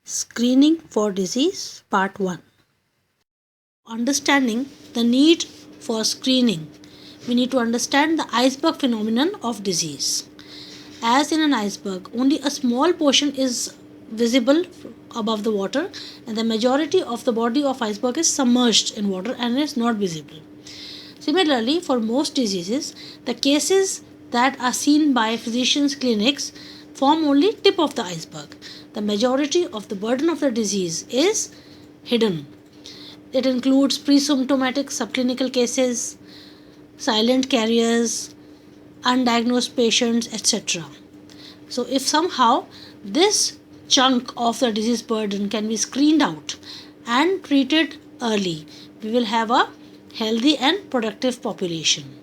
Screening for disease, part 1. Understanding the need for screening. We need to understand the iceberg phenomenon of disease. As in an iceberg, only a small portion is visible above the water, and the majority of the body of iceberg is submerged in water and is not visible. Similarly, for most diseases, the cases that are seen by physicians' clinics form only tip of the iceberg. The majority of the burden of the disease is hidden. It includes pre-symptomatic subclinical cases, silent carriers, undiagnosed patients, etc. So, if somehow this chunk of the disease burden can be screened out and treated early, we will have a healthy and productive population.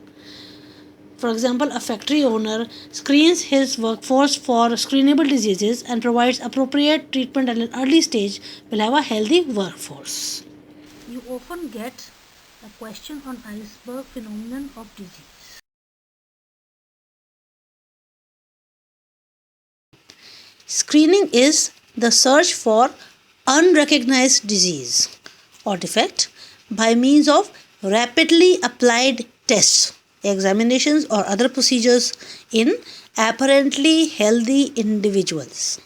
For example, a factory owner screens his workforce for screenable diseases and provides appropriate treatment at an early stage, will have a healthy workforce. You often get a question on iceberg phenomenon of disease. Screening is the search for unrecognized disease or defect by means of rapidly applied tests, examinations, or other procedures in apparently healthy individuals.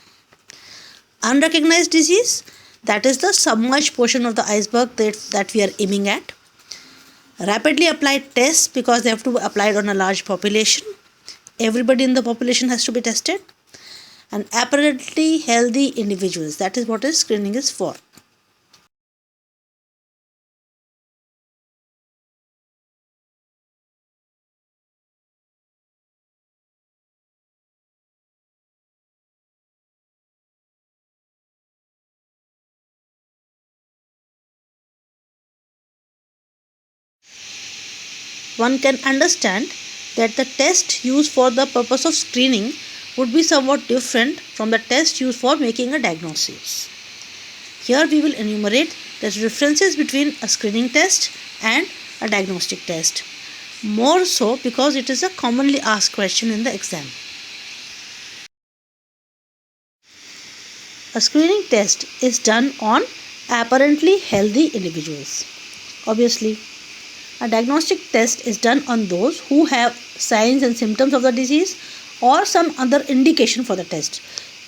Unrecognized disease, that is the submerged portion of the iceberg that we are aiming at. Rapidly applied tests, because they have to be applied on a large population. Everybody in the population has to be tested. And apparently healthy individuals, that is what screening is for. One can understand that the test used for the purpose of screening would be somewhat different from the test used for making a diagnosis. Here we will enumerate the differences between a screening test and a diagnostic test, more so because it is a commonly asked question in the exam. A screening test is done on apparently healthy individuals. Obviously, a diagnostic test is done on those who have signs and symptoms of the disease or some other indication for the test.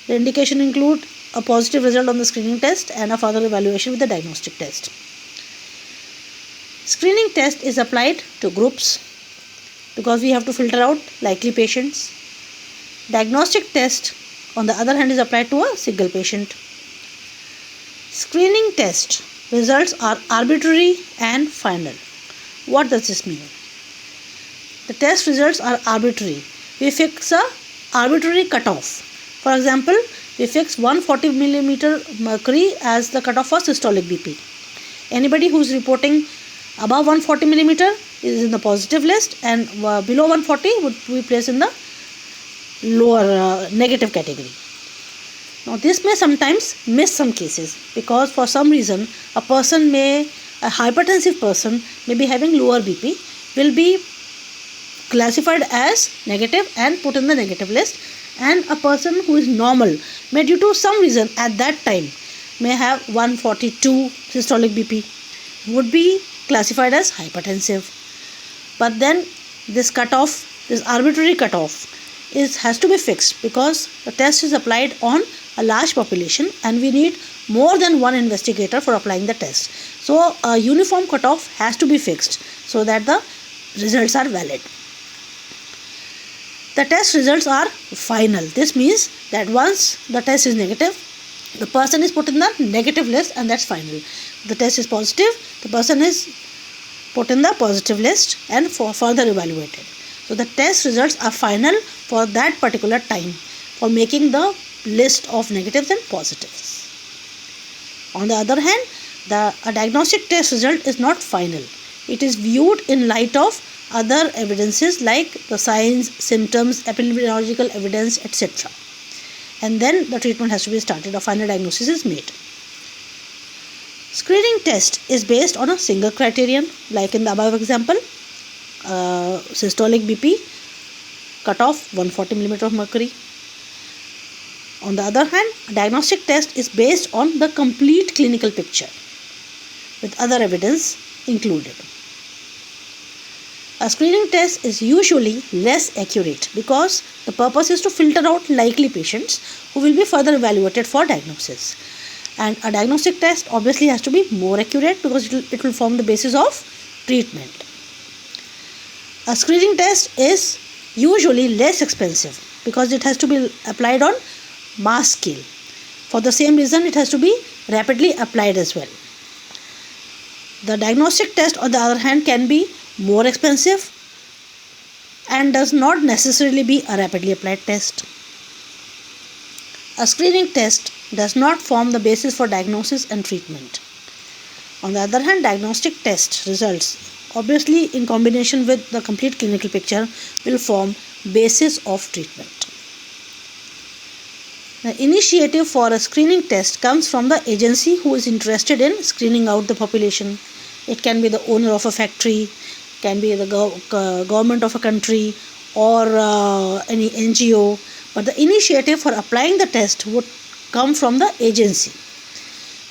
The indication include a positive result on the screening test and a further evaluation with the diagnostic test. Screening test is applied to groups because we have to filter out likely patients. Diagnostic test, on the other hand, is applied to a single patient. Screening test results are arbitrary and final. What does this mean? The test results are arbitrary. We fix a arbitrary cutoff. For example, we fix 140 millimeter mercury as the cutoff for systolic BP. Anybody who is reporting above 140 millimeter is in the positive list, and below 140 would be placed in the lower negative category. Now, this may sometimes miss some cases because for some reason a hypertensive person may be having lower BP, will be classified as negative and put in the negative list, and a person who is normal may, due to some reason at that time, may have 142 systolic BP, would be classified as hypertensive. But then this arbitrary cutoff has to be fixed because the test is applied on a large population and we need more than one investigator for applying the test. So a uniform cutoff has to be fixed so that the results are valid. The test results are final. This means that once the test is negative, the person is put in the negative list and that's final. If the test is positive, the person is put in the positive list and further evaluated. So the test results are final for that particular time for making the list of negatives and positives. On the other hand, a diagnostic test result is not final. It is viewed in light of other evidences like the signs, symptoms, epidemiological evidence, etc. And then the treatment has to be started. A final diagnosis is made. Screening test is based on a single criterion, like in the above example, systolic BP, cutoff 140 mm of mercury. On the other hand, a diagnostic test is based on the complete clinical picture with other evidence included. A screening test is usually less accurate because the purpose is to filter out likely patients who will be further evaluated for diagnosis. And a diagnostic test obviously has to be more accurate because it will form the basis of treatment. A screening test is usually less expensive because it has to be applied on mass scale. For the same reason, it has to be rapidly applied as well. The diagnostic test, on the other hand, can be more expensive and does not necessarily be a rapidly applied test. A screening test does not form the basis for diagnosis and treatment. On the other hand, diagnostic test results, obviously in combination with the complete clinical picture, will form basis of treatment. The initiative for a screening test comes from the agency who is interested in screening out the population. It can be the owner of a factory, can be the government of a country, or any NGO. But the initiative for applying the test would come from the agency.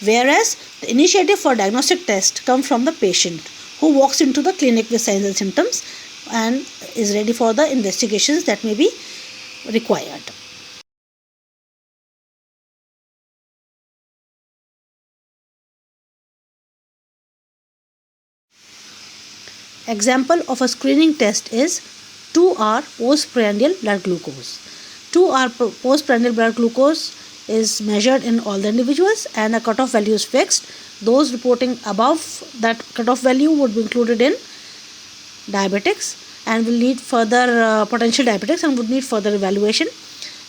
Whereas the initiative for diagnostic test comes from the patient who walks into the clinic with signs and symptoms and is ready for the investigations that may be required. Example of a screening test is 2-hour postprandial blood glucose. 2-hour postprandial blood glucose is measured in all the individuals and a cutoff value is fixed. Those reporting above that cutoff value would be included in diabetics and will need further potential diabetics and would need further evaluation.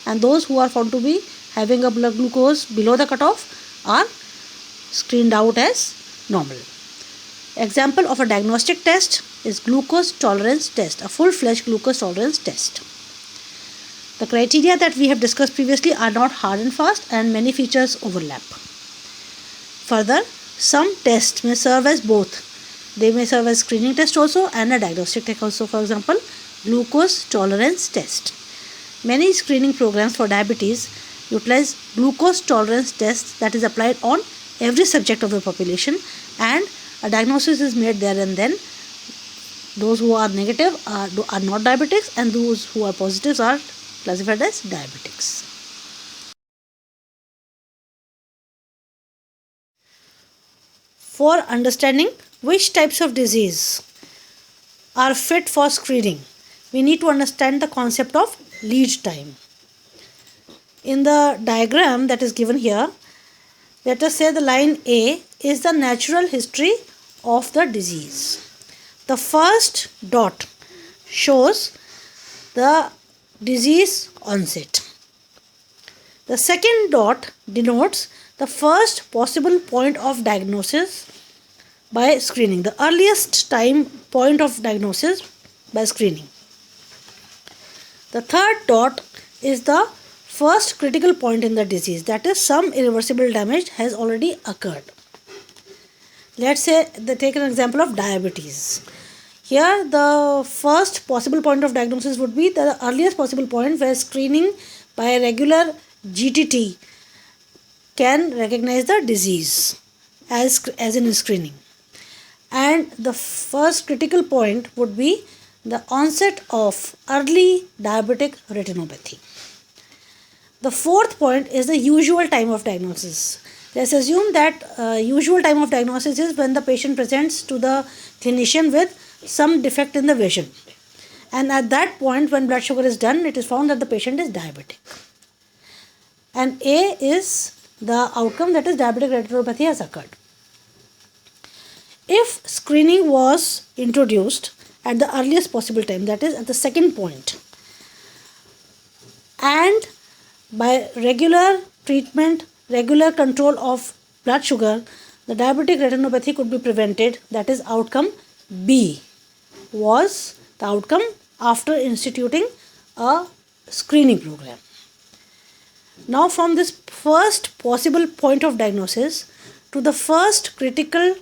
And those who are found to be having a blood glucose below the cutoff are screened out as normal. Example of a diagnostic test is glucose tolerance test, a full-fledged glucose tolerance test. The criteria that we have discussed previously are not hard and fast and many features overlap. Further, some tests may serve as both. They may serve as screening test also and a diagnostic test also. For example, glucose tolerance test. Many screening programs for diabetes utilize glucose tolerance tests that is applied on every subject of the population and a diagnosis is made there and then. Those who are negative are not diabetics and those who are positives are classified as diabetics. For understanding which types of disease are fit for screening, we need to understand the concept of lead time. In the diagram that is given here, let us say the line A is the natural history of the disease. The first dot shows the disease onset. The second dot denotes the first possible point of diagnosis by screening, the earliest time point of diagnosis by screening. The third dot is the first critical point in the disease, that is, some irreversible damage has already occurred. Let's say take an example of diabetes. Here the first possible point of diagnosis would be the earliest possible point where screening by a regular GTT can recognize the disease as in screening. And the first critical point would be the onset of early diabetic retinopathy. The fourth point is the usual time of diagnosis. Let's assume that usual time of diagnosis is when the patient presents to the clinician with some defect in the vision. And at that point, when blood sugar is done, it is found that the patient is diabetic. And A is the outcome, that is diabetic retinopathy has occurred. If screening was introduced at the earliest possible time, that is at the second point, and by regular treatment, regular control of blood sugar, the diabetic retinopathy could be prevented. That is outcome B was the outcome after instituting a screening program. Now from this first possible point of diagnosis to the first critical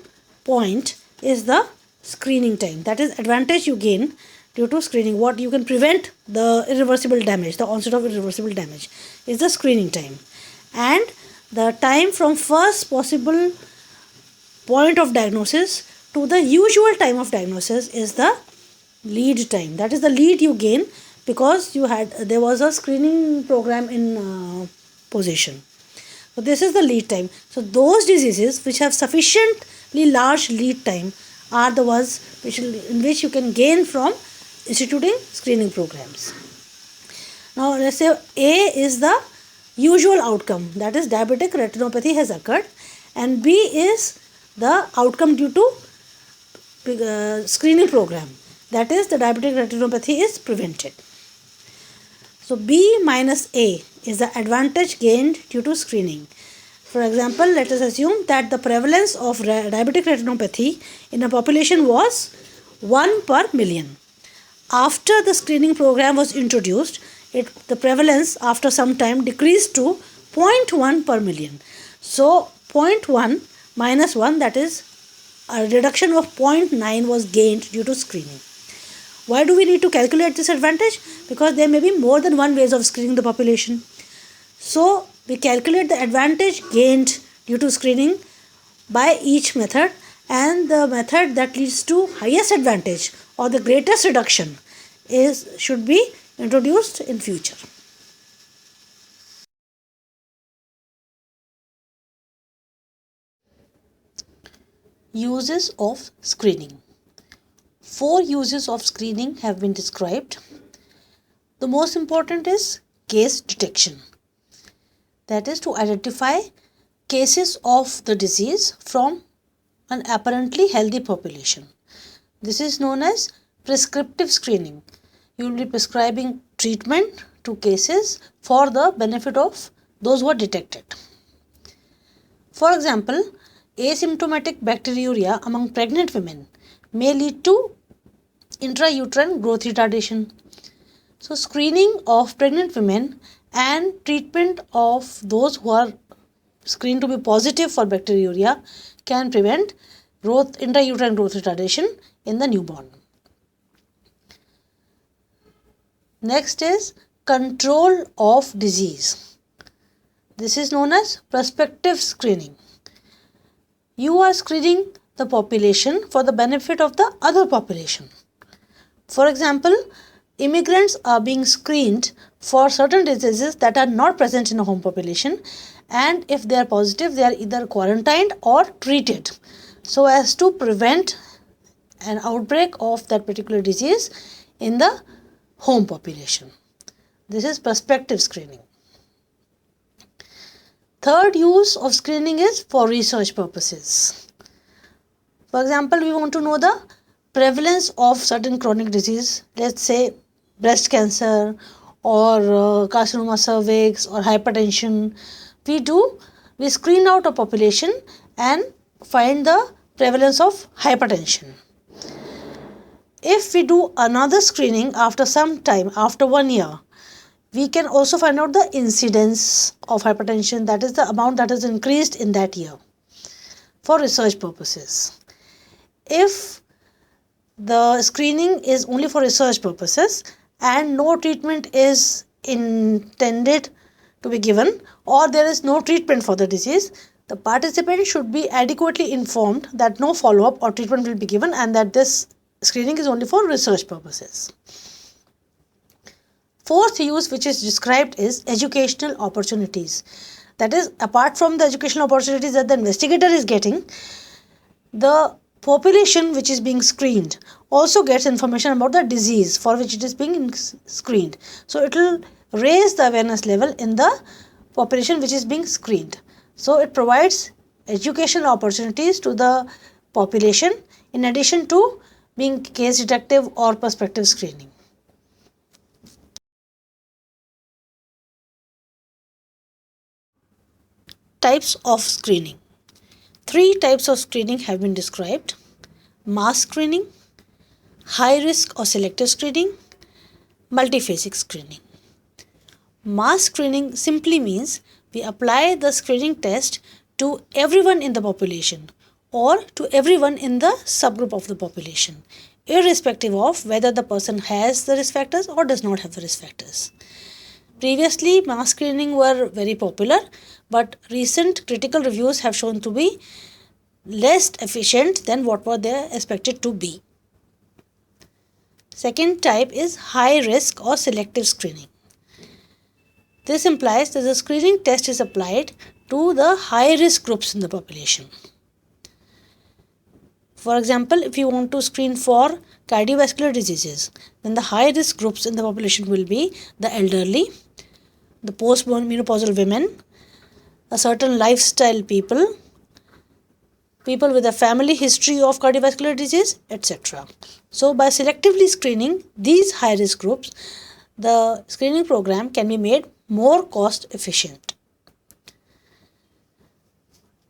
point is the screening time. That is advantage you gain due to screening. What you can prevent the irreversible damage, the onset of irreversible damage. is the screening time, and the time from first possible point of diagnosis to the usual time of diagnosis is the lead time. That is the lead you gain because there was a screening program in position. So this is the lead time. So those diseases which have sufficiently large lead time are the ones in which you can gain from instituting screening programs. Now let's say A is the usual outcome, that is diabetic retinopathy has occurred, and B is the outcome due to screening program, that is the diabetic retinopathy is prevented. So B minus A is the advantage gained due to screening. For example, let us assume that the prevalence of diabetic retinopathy in a population was 1 per million. After the screening program was introduced, the prevalence after some time decreased to 0.1 per million. So 0.1 minus 1, that is a reduction of 0.9 was gained due to screening. Why do we need to calculate this advantage? Because there may be more than one ways of screening the population. So we calculate the advantage gained due to screening by each method, and the method that leads to highest advantage or the greatest reduction should be introduced in future. Uses of screening. 4 uses of screening have been described. The most important is case detection. That is to identify cases of the disease from an apparently healthy population. This is known as prescriptive screening. You will be prescribing treatment to cases for the benefit of those who are detected. For example, asymptomatic bacteriuria among pregnant women may lead to intrauterine growth retardation. So screening of pregnant women and treatment of those who are screened to be positive for bacteriuria can prevent intrauterine growth retardation in the newborn. Next is control of disease. This is known as prospective screening. You are screening the population for the benefit of the other population. For example, immigrants are being screened for certain diseases that are not present in a home population, and if they are positive, they are either quarantined or treated so as to prevent an outbreak of that particular disease in the home population. This is prospective screening. Third use of screening is for research purposes. For example, we want to know the prevalence of certain chronic disease, let's say breast cancer or carcinoma cervix or hypertension. We screen out a population and find the prevalence of hypertension. If we do another screening after some time, after 1 year, we can also find out the incidence of hypertension, that is the amount that has increased in that year, for research purposes. If the screening is only for research purposes and no treatment is intended to be given, or there is no treatment for the disease, the participant should be adequately informed that no follow-up or treatment will be given and that this screening is only for research purposes. Fourth use which is described is educational opportunities. That is, apart from the educational opportunities that the investigator is getting, the population which is being screened also gets information about the disease for which it is being screened. So it will raise the awareness level in the population which is being screened. So it provides educational opportunities to the population in addition to being case detective or prospective screening. Types of screening. 3 types of screening have been described: mass screening, high risk or selective screening, multiphasic screening. Mass screening simply means we apply the screening test to everyone in the population or to everyone in the subgroup of the population, irrespective of whether the person has the risk factors or does not have the risk factors. Previously, mass screening were very popular, but recent critical reviews have shown to be less efficient than what were they expected to be. Second type is high risk or selective screening. This implies that the screening test is applied to the high risk groups in the population. For example, if you want to screen for cardiovascular diseases, then the high risk groups in the population will be the elderly, the post-menopausal women, a certain lifestyle people, people with a family history of cardiovascular disease, etc. So, by selectively screening these high risk groups, the screening program can be made more cost efficient.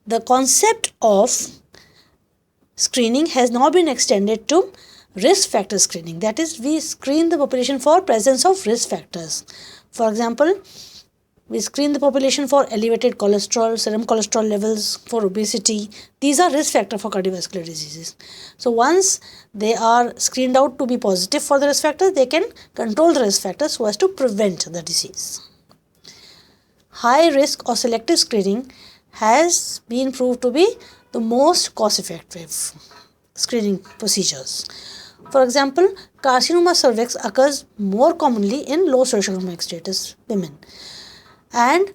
The concept of screening has now been extended to risk factor screening. That is, we screen the population for presence of risk factors. For example, we screen the population for elevated cholesterol, serum cholesterol levels, for obesity. These are risk factors for cardiovascular diseases. So once they are screened out to be positive for the risk factors, they can control the risk factors so as to prevent the disease. High risk or selective screening has been proved to be the most cost effective screening procedures. For example, carcinoma cervix occurs more commonly in low socioeconomic status women, and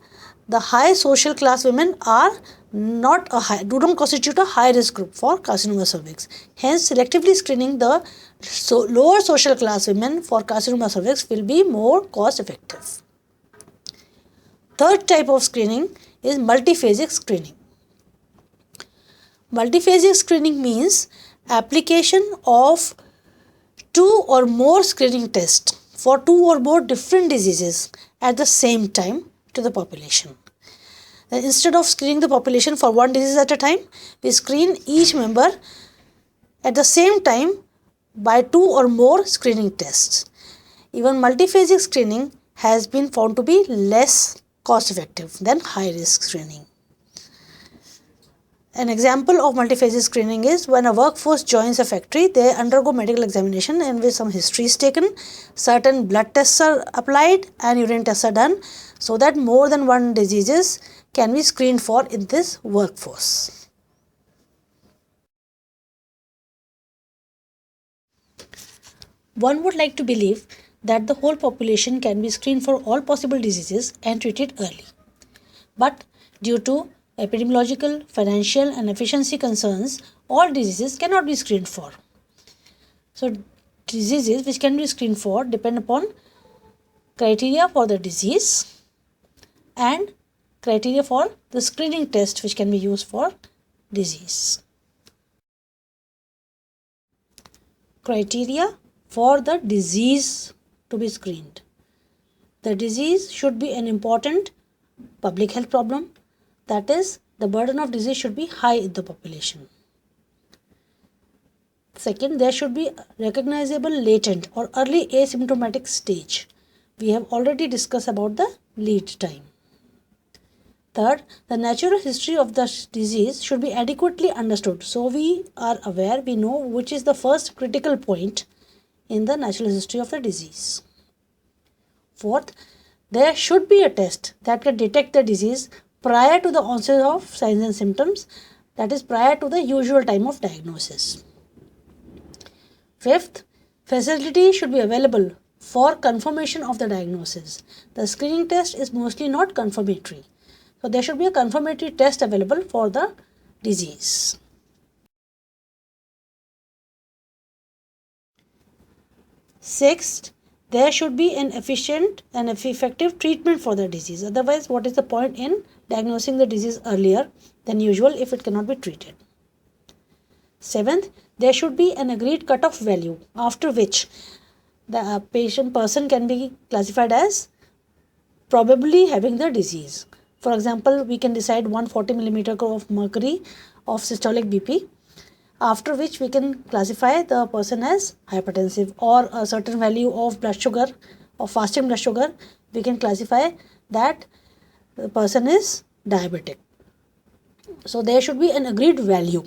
the high social class women are do not constitute a high risk group for carcinoma cervix. Hence, selectively screening the lower social class women for carcinoma cervix will be more cost effective. Third type of screening is multiphasic screening. Multiphasic screening means application of two or more screening tests for two or more different diseases at the same time to the population. Then instead of screening the population for one disease at a time, we screen each member at the same time by two or more screening tests. Even multiphasic screening has been found to be less cost effective than high risk screening. An example of multiphasic screening is when a workforce joins a factory, they undergo medical examination in which some history is taken, certain blood tests are applied and urine tests are done so that more than one diseases can be screened for in this workforce. One would like to believe that the whole population can be screened for all possible diseases and treated early. But due to epidemiological, financial and efficiency concerns, all diseases cannot be screened for. So, diseases which can be screened for depend upon criteria for the disease and criteria for the screening test which can be used for disease. Criteria for the disease to be screened. The disease should be an important public health problem. That is, the burden of disease should be high in the population. Second, there should be recognizable latent or early asymptomatic stage. We have already discussed about the lead time. Third, the natural history of the disease should be adequately understood. So we are aware, we know which is the first critical point in the natural history of the disease. Fourth, there should be a test that can detect the disease prior to the onset of signs and symptoms, that is prior to the usual time of diagnosis. Fifth, facility should be available for confirmation of the diagnosis. The screening test is mostly not confirmatory. So there should be a confirmatory test available for the disease. Sixth, there should be an efficient and effective treatment for the disease. Otherwise, what is the point in diagnosing the disease earlier than usual if it cannot be treated? Seventh, there should be an agreed cutoff value after which the person can be classified as probably having the disease. For example, we can decide 140 millimeter of mercury of systolic BP, after which we can classify the person as hypertensive, or a certain value of blood sugar or fasting blood sugar, we can classify that the person is diabetic. So there should be an agreed value.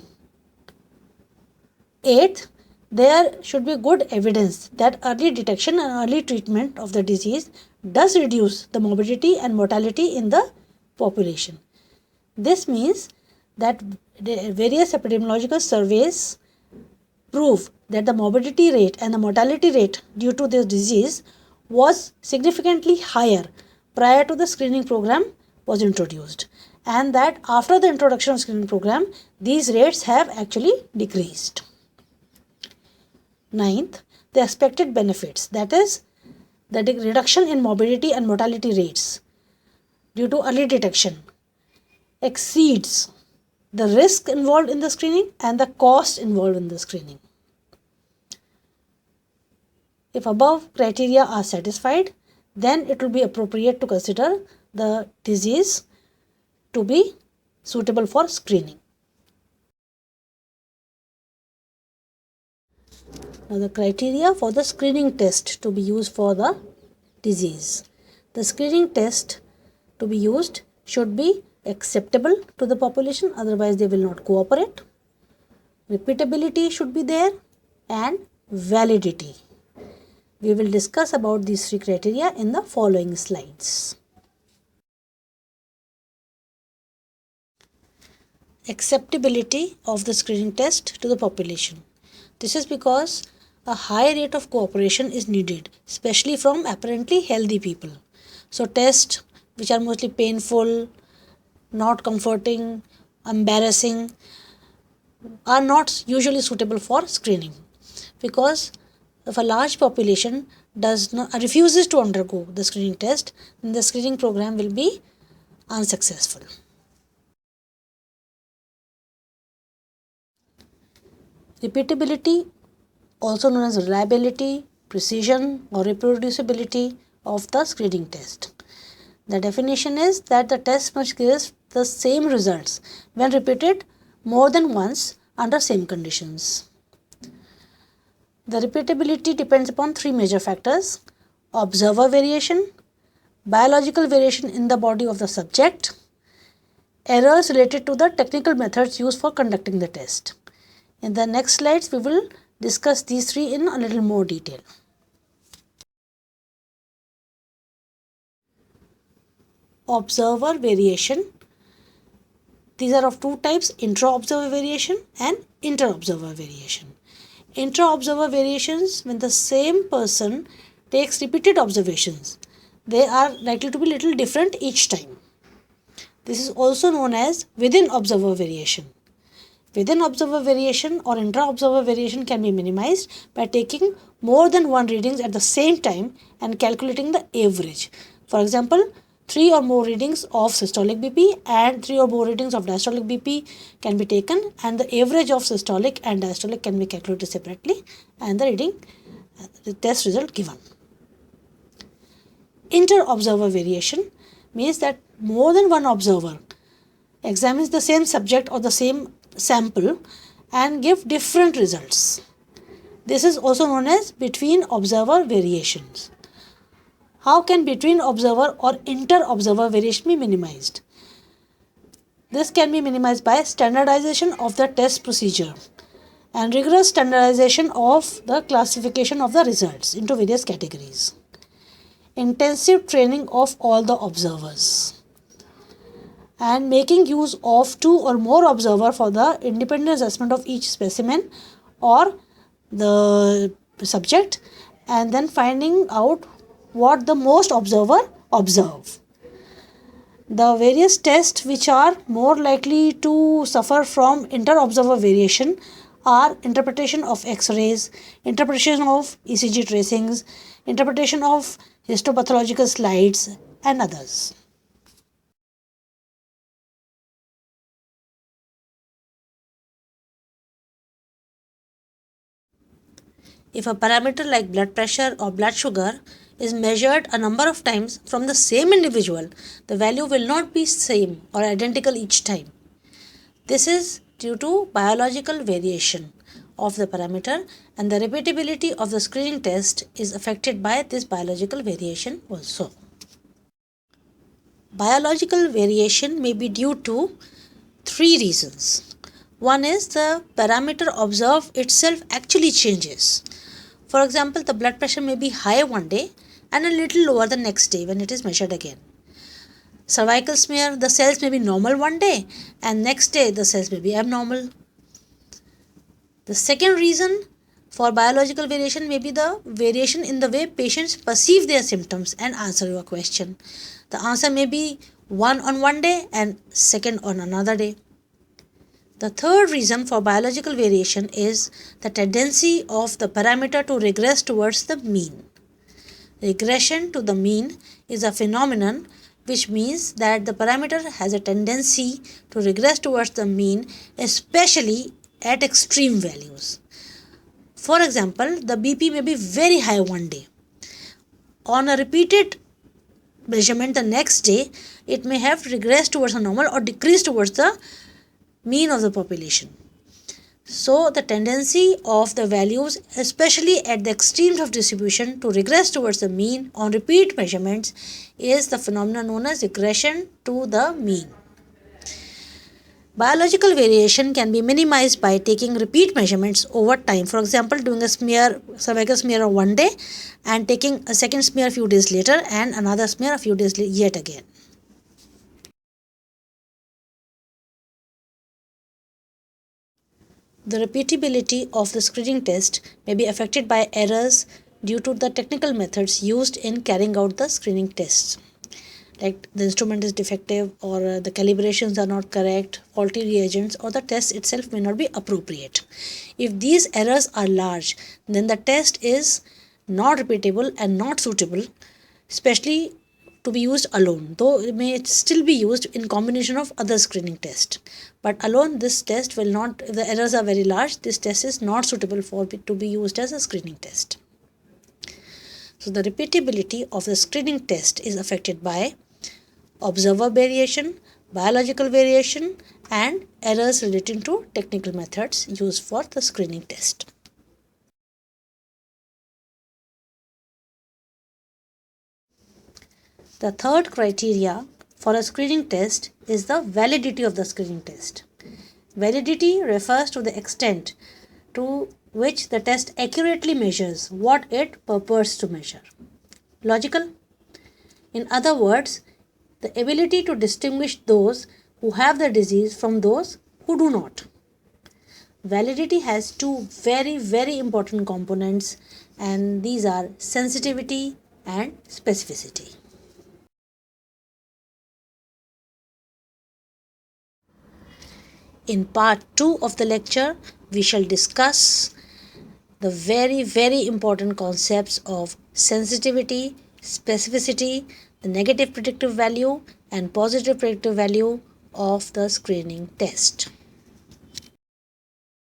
Eighth, there should be good evidence that early detection and early treatment of the disease does reduce the morbidity and mortality in the population. This means that the various epidemiological surveys prove that the morbidity rate and the mortality rate due to this disease was significantly higher prior to the screening program was introduced, and that after the introduction of screening program these rates have actually decreased. Ninth, the expected benefits, that is the reduction in morbidity and mortality rates due to early detection, exceeds the risk involved in the screening and the cost involved in the screening. If above criteria are satisfied, then it will be appropriate to consider the disease to be suitable for screening. Now, the criteria for the screening test to be used for the disease. The screening test to be used should be acceptable to the population, otherwise they will not cooperate. Repeatability should be there, and validity. We will discuss about these three criteria in the following slides. Acceptability of the screening test to the population. This is because a high rate of cooperation is needed, especially from apparently healthy people. So tests which are mostly painful, not comforting, embarrassing, are not usually suitable for screening, because if a large population refuses to undergo the screening test, then the screening program will be unsuccessful. Repeatability, also known as reliability, precision or reproducibility of the screening test. The definition is that the test must give the same results when repeated more than once under same conditions. The repeatability depends upon three major factors: observer variation, biological variation in the body of the subject, errors related to the technical methods used for conducting the test. In the next slides, we will discuss these three in a little more detail. Observer variation. These are of two types: intra-observer variation and inter-observer variation. Intra-observer variations, when the same person takes repeated observations, they are likely to be little different each time. This is also known as within-observer variation. Within-observer variation or intra-observer variation can be minimized by taking more than one readings at the same time and calculating the average. For example, 3 or more readings of systolic BP and 3 or more readings of diastolic BP can be taken, and the average of systolic and diastolic can be calculated separately, and the test result given. Inter-observer variation means that more than one observer examines the same subject or the same sample and give different results. This is also known as between observer variations. How can between observer or inter-observer variation be minimized? This can be minimized by standardization of the test procedure and rigorous standardization of the classification of the results into various categories. Intensive training of all the observers and making use of 2 or more observers for the independent assessment of each specimen or the subject, and then finding out what the most observer observe. The various tests which are more likely to suffer from inter-observer variation are interpretation of X-rays, interpretation of ECG tracings, interpretation of histopathological slides, and others. If a parameter like blood pressure or blood sugar is measured a number of times from the same individual, the value will not be same or identical each time. This is due to biological variation of the parameter, and the repeatability of the screening test is affected by this biological variation also. Biological variation may be due to 3 reasons. One is the parameter observed itself actually changes. For example, the blood pressure may be high one day and a little lower the next day when it is measured again. Cervical smear, the cells may be normal one day and next day the cells may be abnormal. The second reason for biological variation may be the variation in the way patients perceive their symptoms and answer your question. The answer may be one on one day and second on another day. The third reason for biological variation is the tendency of the parameter to regress towards the mean. Regression to the mean is a phenomenon which means that the parameter has a tendency to regress towards the mean, especially at extreme values. For example, the BP may be very high one day. On a repeated measurement the next day, it may have regressed towards the normal or decreased towards the mean of the population. So, the tendency of the values, especially at the extremes of distribution, to regress towards the mean on repeat measurements is the phenomenon known as regression to the mean. Biological variation can be minimized by taking repeat measurements over time. For example, doing a cervical smear on one day and taking a second smear a few days later and another smear a few days yet again. The repeatability of the screening test may be affected by errors due to the technical methods used in carrying out the screening tests. Like the instrument is defective or the calibrations are not correct, faulty reagents, or the test itself may not be appropriate. If these errors are large, then the test is not repeatable and not suitable, especially to be used alone, though it may still be used in combination of other screening tests. But alone, this test will not, if the errors are very large, this test is not suitable to be used as a screening test. So the repeatability of the screening test is affected by observer variation, biological variation, and errors relating to technical methods used for the screening test. The third criteria for a screening test is the validity of the screening test. Validity refers to the extent to which the test accurately measures what it purports to measure. Logical? In other words, the ability to distinguish those who have the disease from those who do not. Validity has two very important components, and these are sensitivity and specificity. In part 2 of the lecture, we shall discuss the very important concepts of sensitivity, specificity, the negative predictive value and positive predictive value of the screening test.